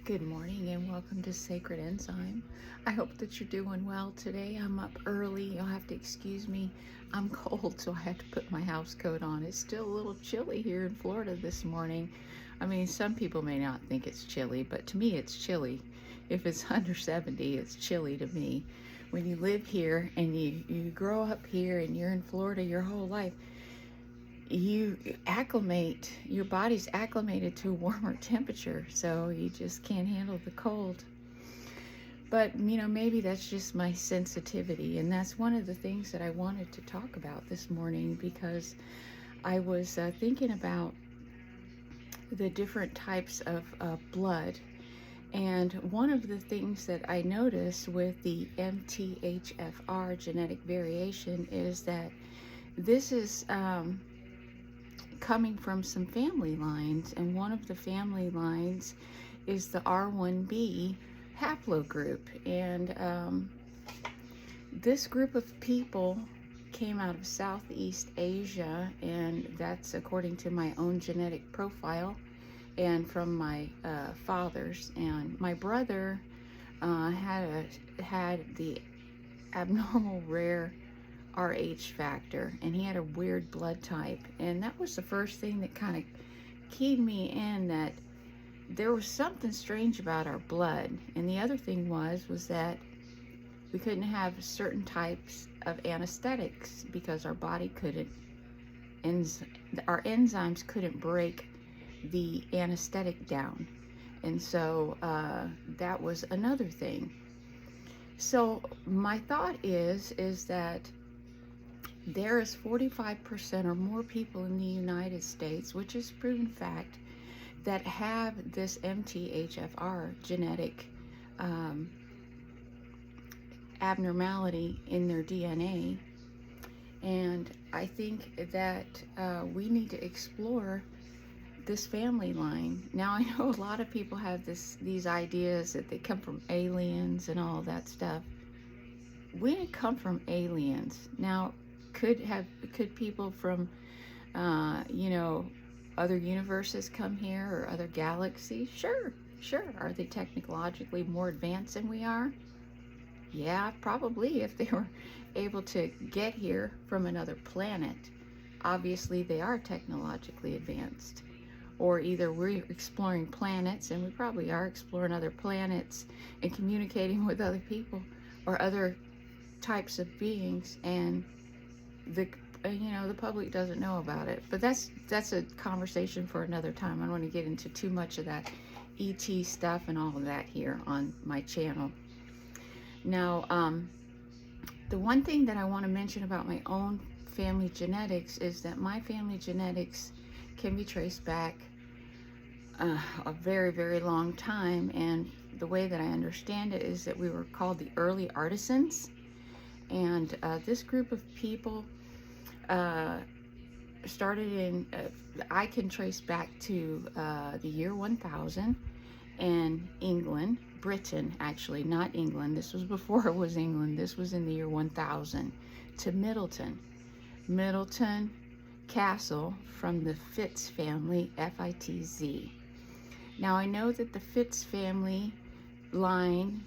Good morning and welcome to Sacred Enzyme. I hope that you're doing well today. I'm up early. You'll have to excuse me. I'm cold, so I have to put my house coat on. It's still a little chilly here in Florida this morning. I mean, some people may not think it's chilly, but to me it's chilly. If it's under 70, it's chilly to me. When you live here and you grow up here and you're in Florida your whole life, you acclimate, your body's acclimated to a warmer temperature, so you just can't handle the cold. But maybe that's just my sensitivity, and that's one of the things that I wanted to talk about this morning, because I was thinking about the different types of blood. And one of the things that I noticed with the MTHFR genetic variation is that this is coming from some family lines, and one of the family lines is the R1b haplogroup. And this group of people came out of Southeast Asia, and that's according to my own genetic profile and from my father's. And my brother had the abnormal rare Rh factor, and he had a weird blood type, and that was the first thing that kind of keyed me in that there was something strange about our blood. And the other thing was that we couldn't have certain types of anesthetics because our body couldn't, our enzymes couldn't break the anesthetic down. And so that was another thing. So my thought is that there is 45% or more people in the United States, which is proven fact, that have this MTHFR genetic abnormality in their DNA. And I think that we need to explore this family line. Now, I know a lot of people have these ideas that they come from aliens and all that stuff. We didn't come from aliens. Now, could people from other universes come here, or other galaxies? Sure. Are they technologically more advanced than we are? Yeah, probably, if they were able to get here from another planet. Obviously they are technologically advanced. Or either we're exploring planets, and we probably are exploring other planets and communicating with other people or other types of beings, and the public doesn't know about it. But that's a conversation for another time. I don't want to get into too much of that ET stuff and all of that here on my channel. Now, the one thing that I want to mention about my own family genetics is that my family genetics can be traced back a very, very long time. And the way that I understand it is that we were called the early artisans. And this group of people started in, I can trace back to the year 1000 in England, Britain actually, not England. This was before it was England. This was in the year 1000, to Middleton Castle, from the Fitz family, F-I-T-Z. Now, I know that the Fitz family line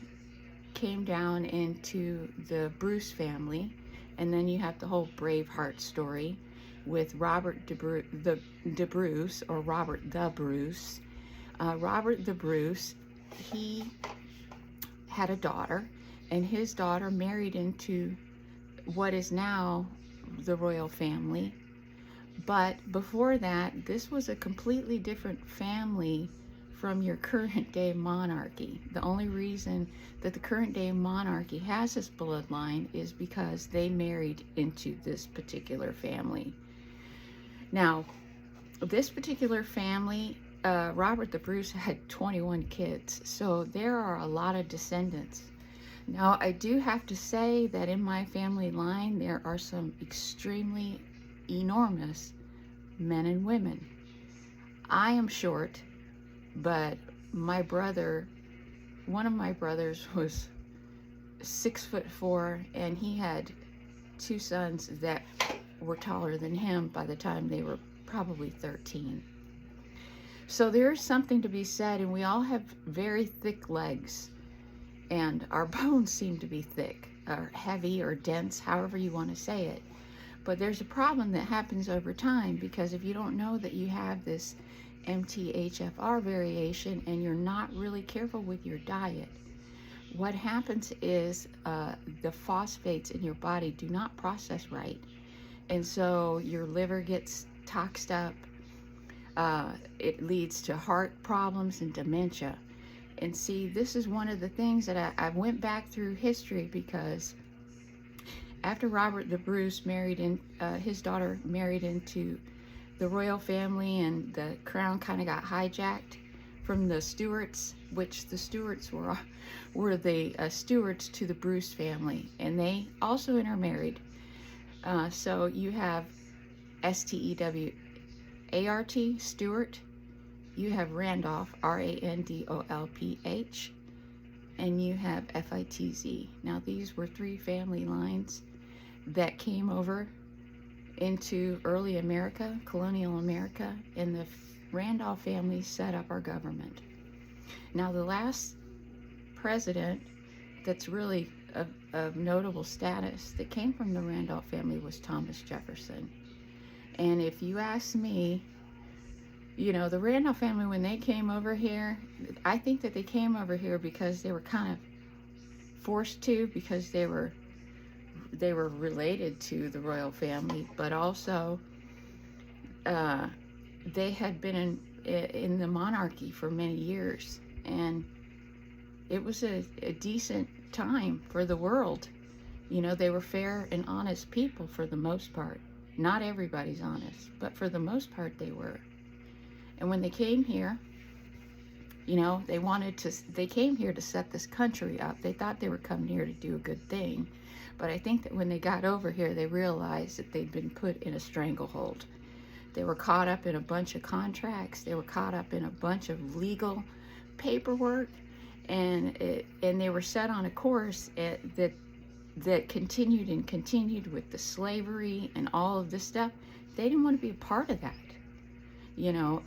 came down into the Bruce family, and then you have the whole Braveheart story with Robert the Bruce, or Robert the Bruce. Robert the Bruce, he had a daughter, and his daughter married into what is now the royal family. But before that, this was a completely different family from your current day monarchy. The only reason that the current day monarchy has this bloodline is because they married into this particular family. Now, this particular family, Robert the Bruce had 21 kids, so there are a lot of descendants. Now, I do have to say that in my family line, there are some extremely enormous men and women. I am short, but my brother, one of my brothers, was 6'4", and he had two sons that were taller than him by the time they were probably 13. So there's something to be said, and we all have very thick legs, and our bones seem to be thick or heavy or dense, however you want to say it. But there's a problem that happens over time, because if you don't know that you have this MTHFR variation and you're not really careful with your diet, what happens is the phosphates in your body do not process right. And so your liver gets toxed up. It leads to heart problems and dementia. And see, this is one of the things that I went back through history, because after Robert the Bruce married in, his daughter married into the royal family, and the crown kind of got hijacked from the Stuarts, which the Stuarts were the stewards to the Bruce family, and they also intermarried. So you have Stewart, Stewart. You have Randolph, Randolph, and you have Fitz. Now these were 3 family lines that came over into early America, colonial America, and the Randolph family set up our government. Now the last president that's really of notable status that came from the Randolph family was Thomas Jefferson. And if you ask me, you know, the Randolph family, when they came over here, I think that they came over here because they were kind of forced to, because they were related to the royal family, but also they had been in the monarchy for many years, and it was a decent time for the world. You know, they were fair and honest people for the most part. Not everybody's honest, but for the most part they were. And when they came here, you know, they came here to set this country up. They thought they were coming here to do a good thing. But I think that when they got over here, they realized that they'd been put in a stranglehold. They were caught up in a bunch of contracts. They were caught up in a bunch of legal paperwork, and they were set on a course that continued with the slavery and all of this stuff. They didn't want to be a part of that. You know,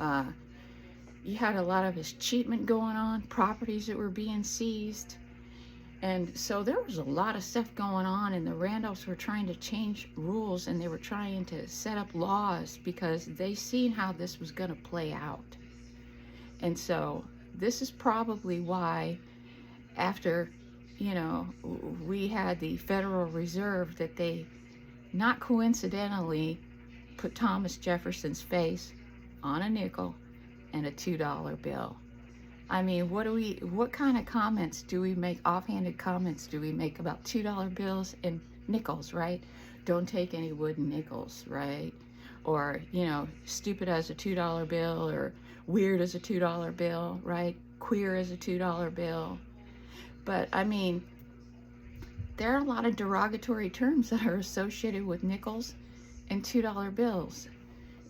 you had a lot of achievement going on, properties that were being seized. And so there was a lot of stuff going on, and the Randolphs were trying to change rules, and they were trying to set up laws because they seen how this was going to play out. And so this is probably why, after, you know, we had the Federal Reserve, that they, not coincidentally, put Thomas Jefferson's face on a nickel and a $2 bill. I mean, what kind of comments do we make, offhanded comments do we make about $2 bills and nickels, right? Don't take any wooden nickels, right? Or, you know, stupid as a $2 bill, or weird as a $2 bill, right? Queer as a $2 bill. But, I mean, there are a lot of derogatory terms that are associated with nickels and $2 bills.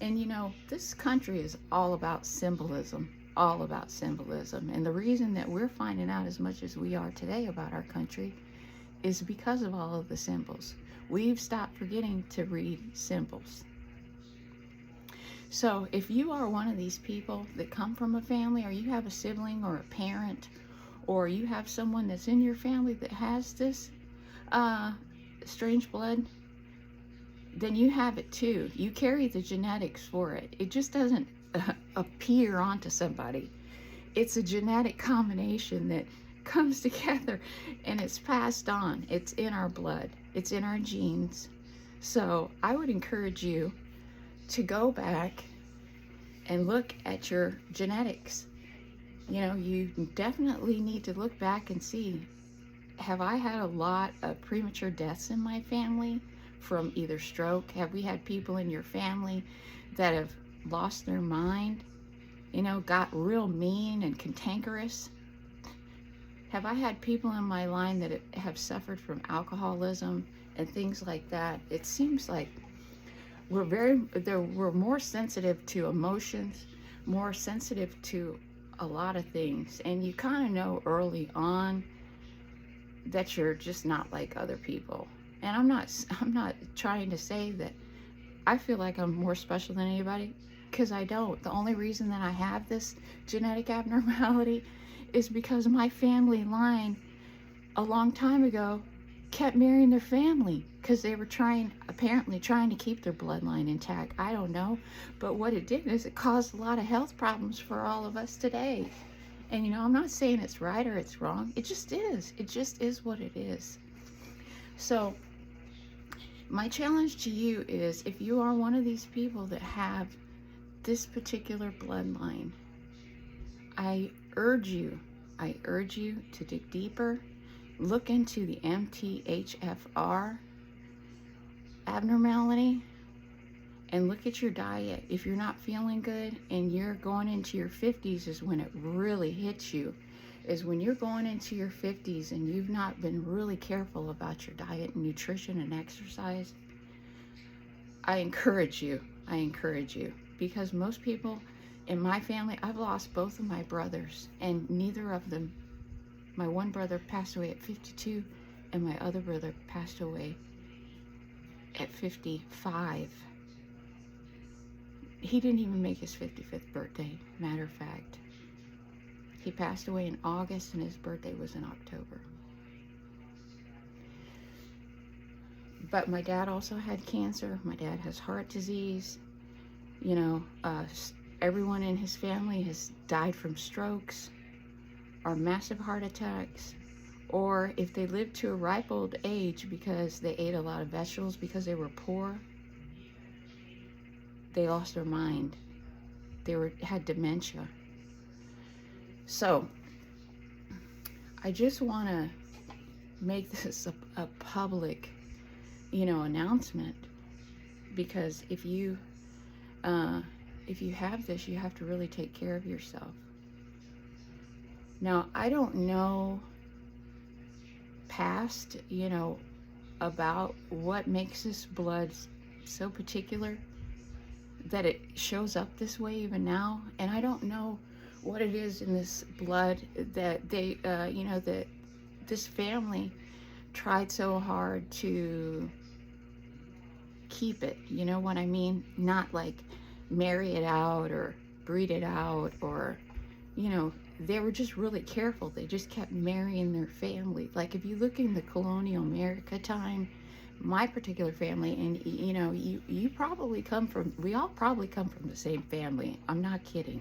And, you know, this country is all about symbolism. All about symbolism. And the reason that we're finding out as much as we are today about our country is because of all of the symbols. We've stopped forgetting to read symbols. So if you are one of these people that come from a family, or you have a sibling or a parent, or you have someone that's in your family that has this strange blood, then you have it too. You carry the genetics for it. It just doesn't appear onto somebody. It's a genetic combination that comes together, and it's passed on. It's in our blood. It's in our genes. So I would encourage you to go back and look at your genetics. You know, you definitely need to look back and see, have I had a lot of premature deaths in my family from either stroke? Have we had people in your family that have lost their mind, you know, got real mean and cantankerous? Have I had people in my line that have suffered from alcoholism and things like that? It seems like we're more sensitive to emotions, more sensitive to a lot of things, and you kind of know early on that you're just not like other people. And I'm not trying to say that I feel like I'm more special than anybody. because I don't. The only reason that I have this genetic abnormality is because my family line a long time ago kept marrying their family because they were apparently trying to keep their bloodline intact. I don't know. But what it did is it caused a lot of health problems for all of us today. And you know, I'm not saying it's right or it's wrong. It just is. It just is what it is. So my challenge to you is, if you are one of these people that have this particular bloodline, I urge you to dig deeper. Look into the MTHFR abnormality and look at your diet. If you're not feeling good and you're going into your 50s is when it really hits you, is when you're going into your 50s and you've not been really careful about your diet and nutrition and exercise. I encourage you, because most people in my family, I've lost both of my brothers, and neither of them, my one brother passed away at 52 and my other brother passed away at 55. He didn't even make his 55th birthday, matter of fact. He passed away in August and his birthday was in October. But my dad also had cancer. My dad has heart disease. You know, everyone in his family has died from strokes or massive heart attacks, or if they lived to a ripe old age because they ate a lot of vegetables because they were poor, they lost their mind. They had dementia. So I just want to make this a public, you know, announcement, because if you have this, you have to really take care of yourself. Now, I don't know past, you know, about what makes this blood so particular that it shows up this way even now. And I don't know what it is in this blood that they, you know, that this family tried so hard to keep it, you know what I mean? Not like marry it out or breed it out, or, you know, they were just really careful. They just kept marrying their family. Like if you look in the colonial America time, my particular family, and you know, you probably come from, we all probably come from the same family. I'm not kidding.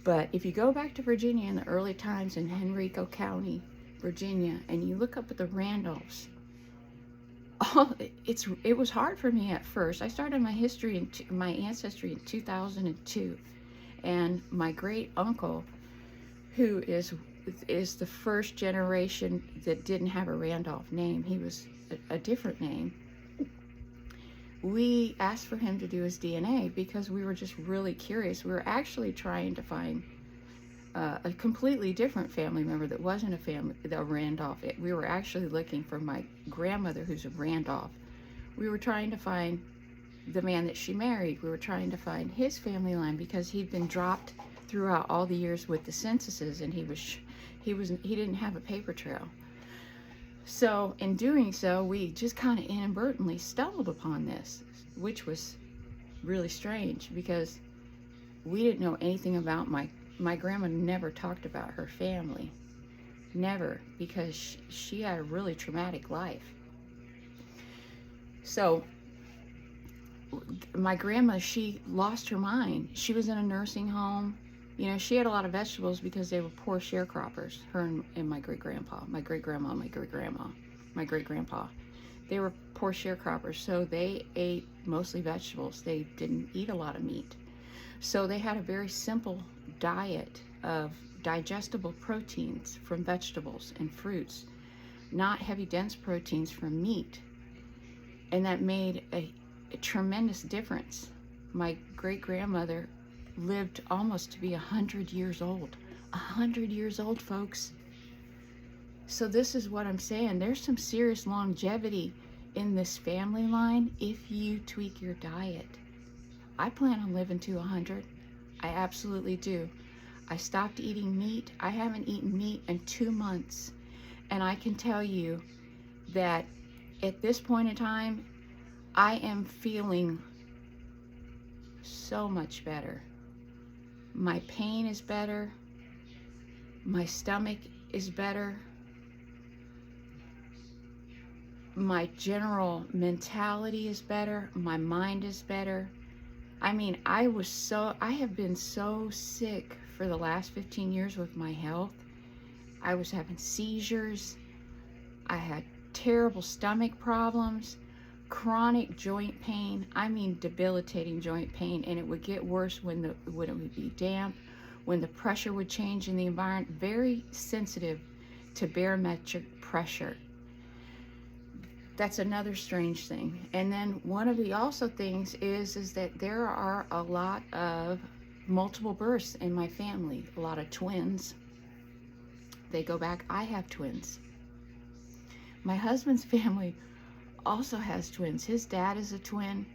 But if you go back to Virginia in the early times in Henrico County, Virginia, and you look up at the Randolphs, it was hard for me at first. I started my my ancestry in 2002, and my great uncle, who is the first generation that didn't have a Randolph name, he was a different name. We asked for him to do his DNA because we were just really curious. We were actually trying to find a completely different family member that wasn't a Randolph. We were actually looking for my grandmother, who's a Randolph. We were trying to find the man that she married. We were trying to find his family line because he'd been dropped throughout all the years with the censuses, and he didn't have a paper trail. So in doing so, we just kind of inadvertently stumbled upon this, which was really strange because we didn't know anything about my grandma never talked about her family. Never, because she had a really traumatic life. So my grandma, she lost her mind. She was in a nursing home. You know, she had a lot of vegetables because they were poor sharecroppers, her and my great-grandpa, my great-grandma, my great-grandma, my great-grandpa. They were poor sharecroppers, so they ate mostly vegetables. They didn't eat a lot of meat. So they had a very simple diet of digestible proteins from vegetables and fruits, not heavy, dense proteins from meat. And that made a tremendous difference. My great-grandmother lived almost to be 100 years old. 100 years old, folks. So this is what I'm saying. There's some serious longevity in this family line if you tweak your diet. I plan on living to 100. I absolutely do. I stopped eating meat. I haven't eaten meat in 2 months. And I can tell you that at this point in time, I am feeling so much better. My pain is better. My stomach is better. My general mentality is better. My mind is better. I mean, I have been so sick for the last 15 years with my health. I was having seizures. I had terrible stomach problems, chronic joint pain. I mean, debilitating joint pain. And it would get worse when it would be damp, when the pressure would change in the environment. Very sensitive to barometric pressure. That's another strange thing. And then one of the also things is that there are a lot of multiple births in my family, a lot of twins. They go back. I have twins. My husband's family also has twins. His dad is a twin.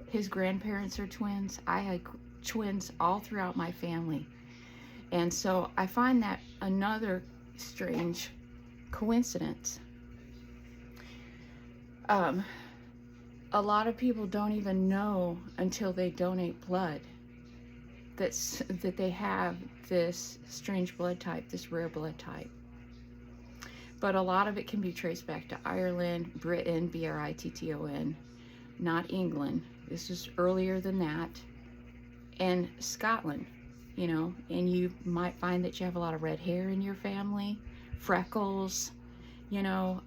His grandparents are twins. I had twins all throughout my family. And so I find that another strange coincidence. A lot of people don't even know until they donate blood that they have this strange blood type, this rare blood type. But a lot of it can be traced back to Ireland, Britain, Britton, not England. This is earlier than that. And Scotland, you know, and you might find that you have a lot of red hair in your family, freckles, you know,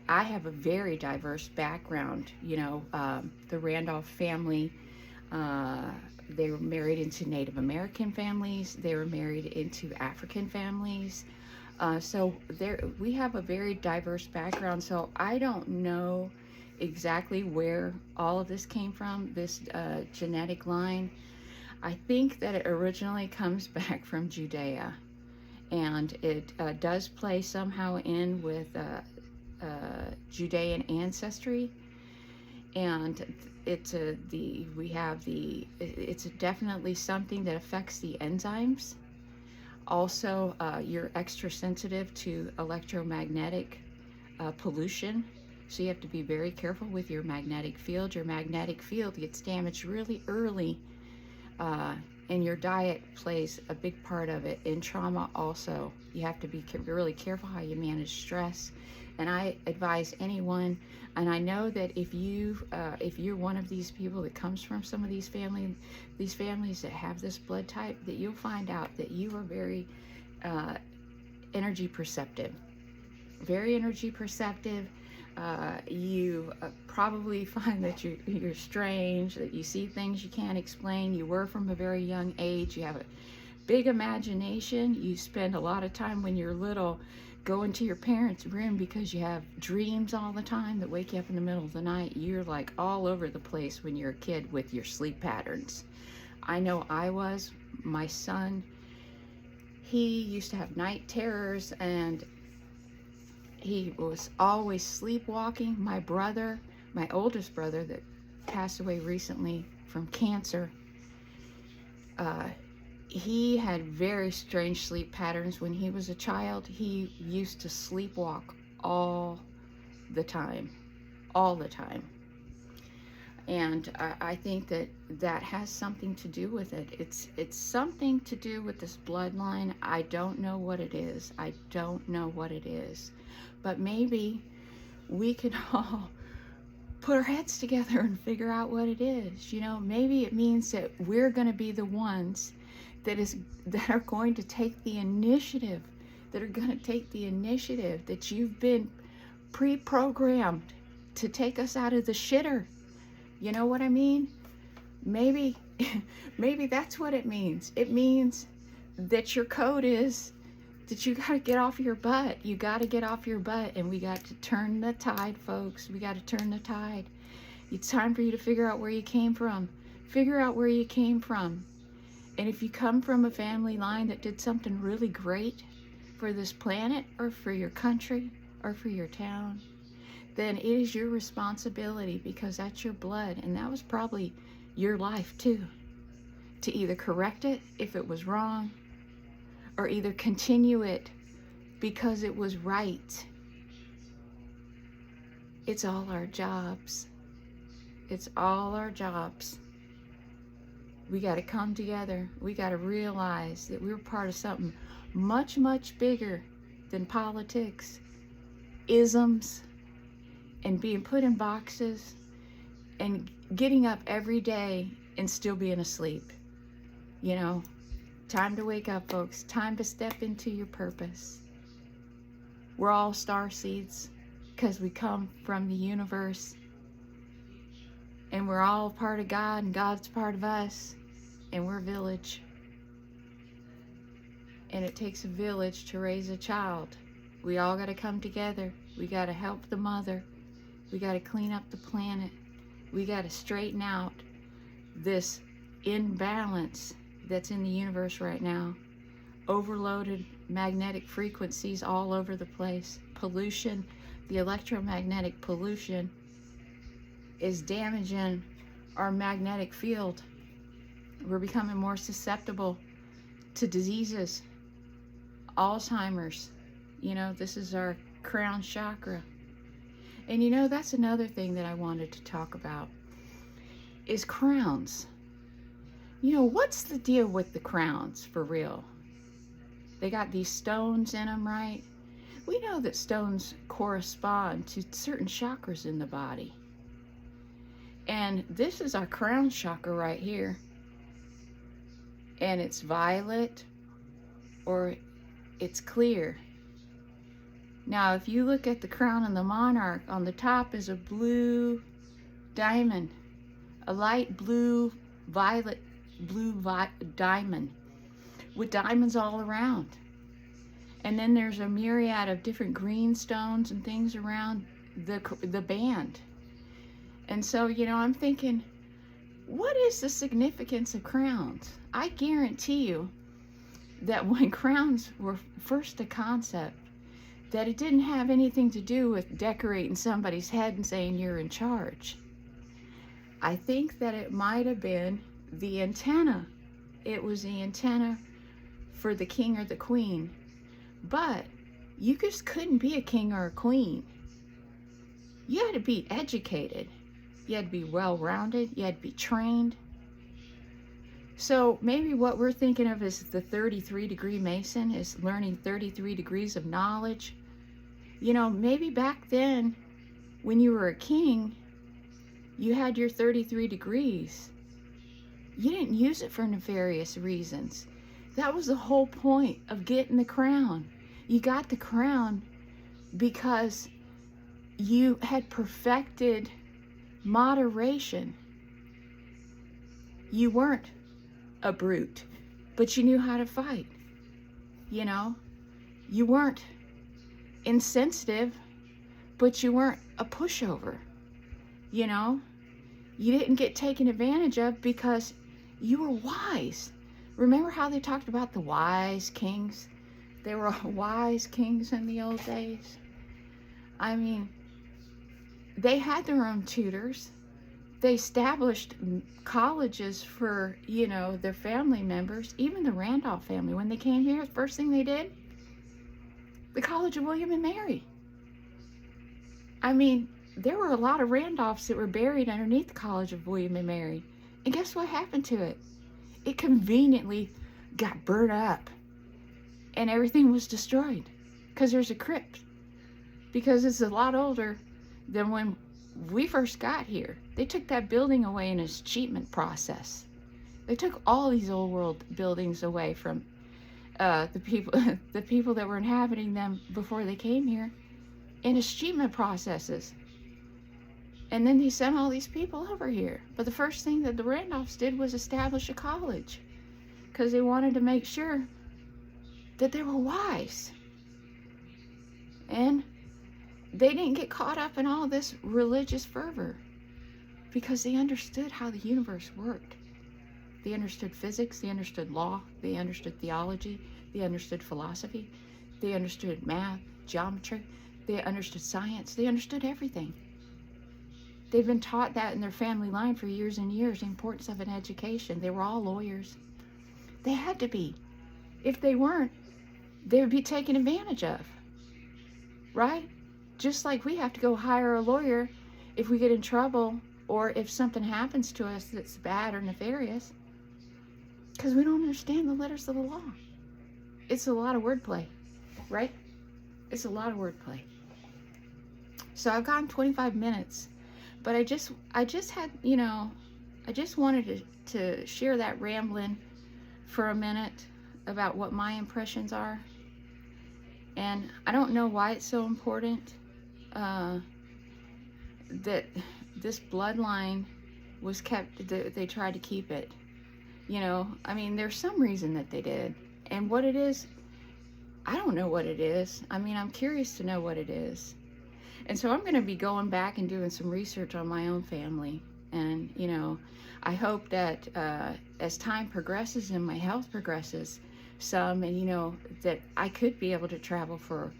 I have a very diverse background, you know. The Randolph family, they were married into Native American families. They were married into African families. So we have a very diverse background. So I don't know exactly where all of this came from, this genetic line. I think that it originally comes back from Judea, and it does play somehow in with Judean ancestry, and it's definitely something that affects the enzymes. Also, you're extra sensitive to electromagnetic pollution, so you have to be very careful with your magnetic field. Your magnetic field gets damaged really early, and your diet plays a big part of it. In trauma also, you have to be really careful how you manage stress. And I advise anyone, and I know that if you're one of these people that comes from some of these families that have this blood type, that you'll find out that you are very energy perceptive, very energy perceptive. You probably find that you're strange, that you see things you can't explain. You were from a very young age. You have a big imagination. You spend a lot of time when you're little going to your parents' room because you have dreams all the time that wake you up in the middle of the night. You're like all over the place when you're a kid with your sleep patterns. I know I was. My son, he used to have night terrors, and he was always sleepwalking. My brother, my oldest brother that passed away recently from cancer, he had very strange sleep patterns when he was a child. He used to sleepwalk all the time. And I think that has something to do with it. It's something to do with this bloodline. I don't know what it is. But maybe we can all put our heads together and figure out what it is. You know, maybe it means that we're going to be the ones that are going to take the initiative, that you've been pre-programmed to take us out of the shitter. You know what I mean? Maybe that's what it means. It means that your code is that you got to get off your butt. You got to get off your butt, and we got to turn the tide, folks. We got to turn the tide. It's time for you to figure out where you came from. And if you come from a family line that did something really great for this planet or for your country or for your town, then it is your responsibility, because that's your blood, and that was probably your life too, to either correct it if it was wrong, or either continue it because it was right. It's all our jobs. We got to come together. We got to realize that we're part of something much, much bigger than politics, isms, and being put in boxes, and getting up every day and still being asleep. You know, time to wake up, folks. Time to step into your purpose. We're all star seeds because we come from the universe, and we're all part of God, and God's part of us, and we're village. And it takes a village to raise a child. We all got to come together. We got to help the mother. We got to clean up the planet. We got to straighten out this imbalance that's in the universe right now. Overloaded magnetic frequencies all over the place. Pollution, the electromagnetic pollution is damaging our magnetic field. We're becoming more susceptible to diseases, Alzheimer's. You know, this is our crown chakra. And you know, that's another thing that I wanted to talk about is crowns. You know, what's the deal with the crowns for real? They got these stones in them, right? We know that stones correspond to certain chakras in the body. And this is our crown chakra right here. And it's violet or it's clear. Now, if you look at the crown and the monarch, on the top is a blue diamond, a light blue, violet blue diamond with diamonds all around. And then there's a myriad of different green stones and things around the band. And so, you know, I'm thinking, what is the significance of crowns? I guarantee you that when crowns were first a concept, that it didn't have anything to do with decorating somebody's head and saying you're in charge. I think that it might have been the antenna. It was the antenna for the king or the queen. But you just couldn't be a king or a queen. You had to be educated. You had to be well-rounded. You had to be trained. So maybe what we're thinking of as the 33-degree Mason is learning 33 degrees of knowledge. You know, maybe back then when you were a king, you had your 33 degrees. You didn't use it for nefarious reasons. That was the whole point of getting the crown. You got the crown because you had perfected moderation. You weren't a brute, but you knew how to fight. You know, you weren't insensitive, but you weren't a pushover. You know, you didn't get taken advantage of because you were wise. Remember how they talked about the wise kings? They were all wise kings in the old days. I mean, they had their own tutors. They established colleges for, you know, their family members. Even the Randolph family, when they came here, the first thing they did, the College of William and Mary. I mean, there were a lot of Randolphs that were buried underneath the College of William and Mary. And guess what happened to it? It conveniently got burned up. And everything was destroyed. Because there's a crypt. Because it's a lot older than when we first got here. They took that building away in a achievement process. They took all these old world buildings away from the people that were inhabiting them before they came here in achievement processes. And then they sent all these people over here. But the first thing that the Randolphs did was establish a college because they wanted to make sure that they were wise. And they didn't get caught up in all this religious fervor because they understood how the universe worked. They understood physics, they understood law, they understood theology, they understood philosophy, they understood math, geometry, they understood science, they understood everything. They've been taught that in their family line for years and years, the importance of an education. They were all lawyers. They had to be. If they weren't, they would be taken advantage of. Right? Just like we have to go hire a lawyer if we get in trouble or if something happens to us that's bad or nefarious. Because we don't understand the letters of the law. It's a lot of wordplay, right? It's a lot of wordplay. So I've gone 25 minutes, but I just had, I just wanted to share that rambling for a minute about what my impressions are. And I don't know why it's so important that this bloodline was kept, they tried to keep it. I mean, there's some reason that they did. And what it is, I don't know what it is. I mean, I'm curious to know what it is. And so I'm going to be going back and doing some research on my own family. And, I hope that as time progresses and my health progresses some, and, that I could be able to travel for,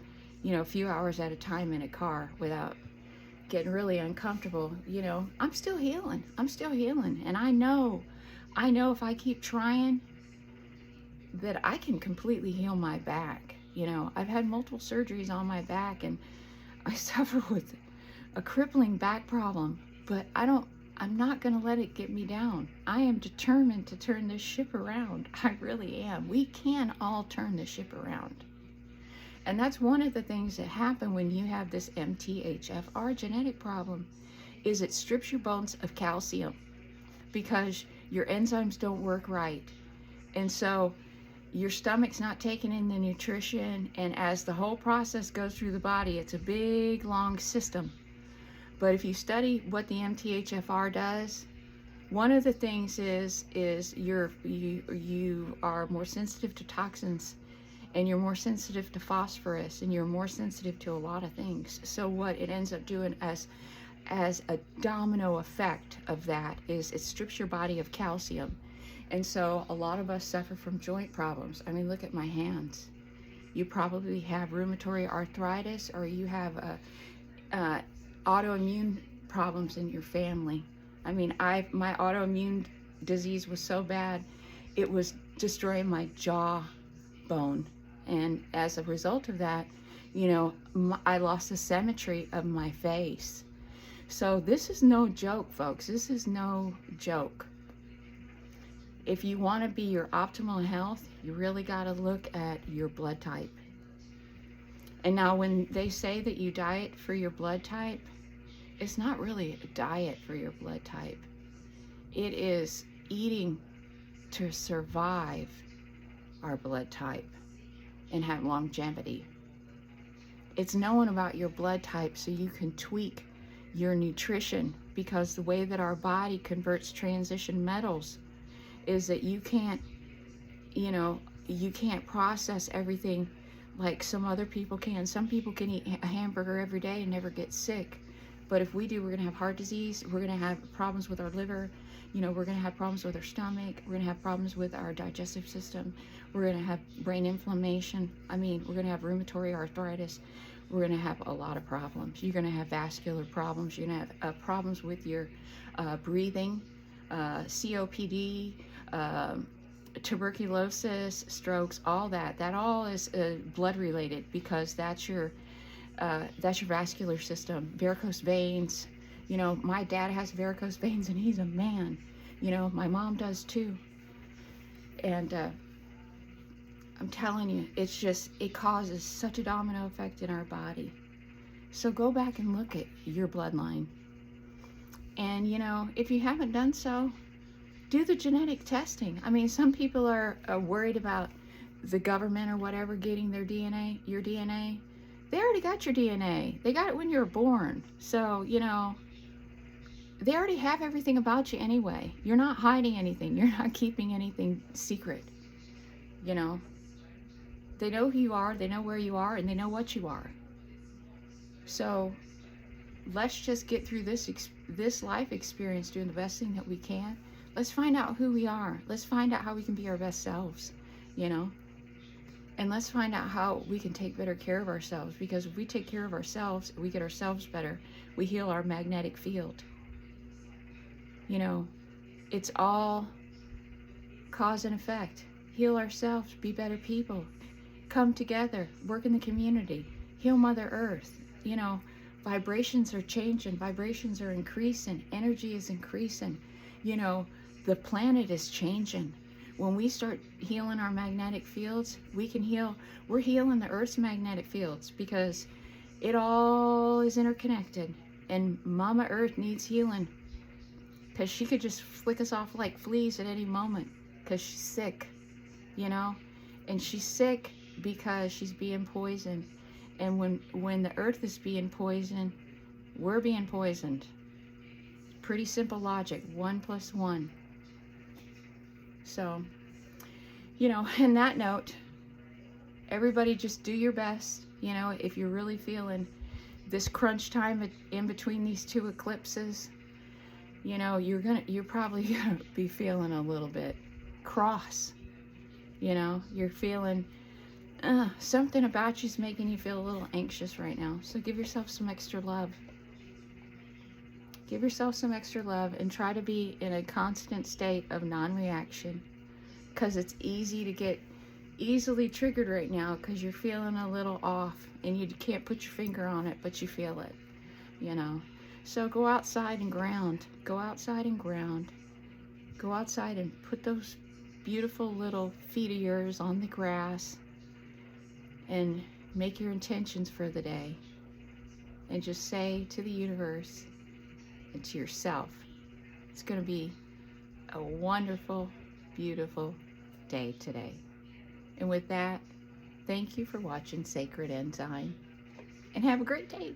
a few hours at a time in a car without getting really uncomfortable. I'm still healing. I'm still healing. And I know if I keep trying that I can completely heal my back. I've had multiple surgeries on my back, and I suffer with a crippling back problem, but I'm not going to let it get me down. I am determined to turn this ship around. I really am. We can all turn the ship around. And that's one of the things that happen when you have this MTHFR genetic problem, is it strips your bones of calcium because your enzymes don't work right. And so your stomach's not taking in the nutrition, and as the whole process goes through the body, it's a big, long system. But if you study what the MTHFR does, one of the things is you are more sensitive to toxins, and you're more sensitive to phosphorus, and you're more sensitive to a lot of things. So what it ends up doing as a domino effect of that is it strips your body of calcium. And so a lot of us suffer from joint problems. I mean, look at my hands. You probably have rheumatoid arthritis, or you have autoimmune problems in your family. I mean, my autoimmune disease was so bad, it was destroying my jaw bone. And as a result of that, I lost the symmetry of my face. So this is no joke, folks. This is no joke. If you want to be your optimal health, you really got to look at your blood type. And now when they say that you diet for your blood type, it's not really a diet for your blood type. It is eating to survive our blood type and have longevity. It's knowing about your blood type so you can tweak your nutrition, because the way that our body converts transition metals is that you can't process everything like some other people can. Some people can eat a hamburger every day and never get sick. But if we do, we're going to have heart disease, we're going to have problems with our liver, we're going to have problems with our stomach, we're going to have problems with our digestive system, we're going to have brain inflammation, we're going to have rheumatoid arthritis, we're going to have a lot of problems. You're going to have vascular problems, you're going to have problems with your breathing, COPD, tuberculosis, strokes, all that all is blood related, because that's your vascular system. Varicose veins, my dad has varicose veins and he's a man. My mom does too. And I'm telling you, it causes such a domino effect in our body. So go back and look at your bloodline. And if you haven't done so, do the genetic testing. Some people are worried about the government or whatever getting their DNA, your DNA. They already got your DNA. They got it when you were born. So, they already have everything about you anyway. You're not hiding anything. You're not keeping anything secret. They know who you are, they know where you are, and they know what you are. So, let's just get through this life experience doing the best thing that we can. Let's find out who we are. Let's find out how we can be our best selves, And let's find out how we can take better care of ourselves, because if we take care of ourselves, we get ourselves better, we heal our magnetic field. It's all cause and effect. Heal ourselves, be better people, come together, work in the community, heal Mother Earth. Vibrations are changing, vibrations are increasing, energy is increasing. The planet is changing. when we start healing our magnetic fields, we can heal. We're healing the Earth's magnetic fields because it all is interconnected. And Mama Earth needs healing because she could just flick us off like fleas at any moment because she's sick, you know? And she's sick because she's being poisoned. And when the Earth is being poisoned, we're being poisoned. Pretty simple logic, 1 + 1. So, you know, in that note, everybody just do your best. You know, if you're really feeling this crunch time in between these two eclipses, you know, you're probably gonna be feeling a little bit cross. You know, you're feeling something about you's making you feel a little anxious right now. So give yourself some extra love. Give yourself some extra love and try to be in a constant state of non-reaction, because it's easy to get easily triggered right now because you're feeling a little off and you can't put your finger on it, but you feel it, you know. So go outside and ground. Go outside and ground. Go outside and put those beautiful little feet of yours on the grass and make your intentions for the day. And just say to the universe and to yourself, it's going to be a wonderful, beautiful day today. And with that, thank you for watching Sacred Enzyme, and have a great day.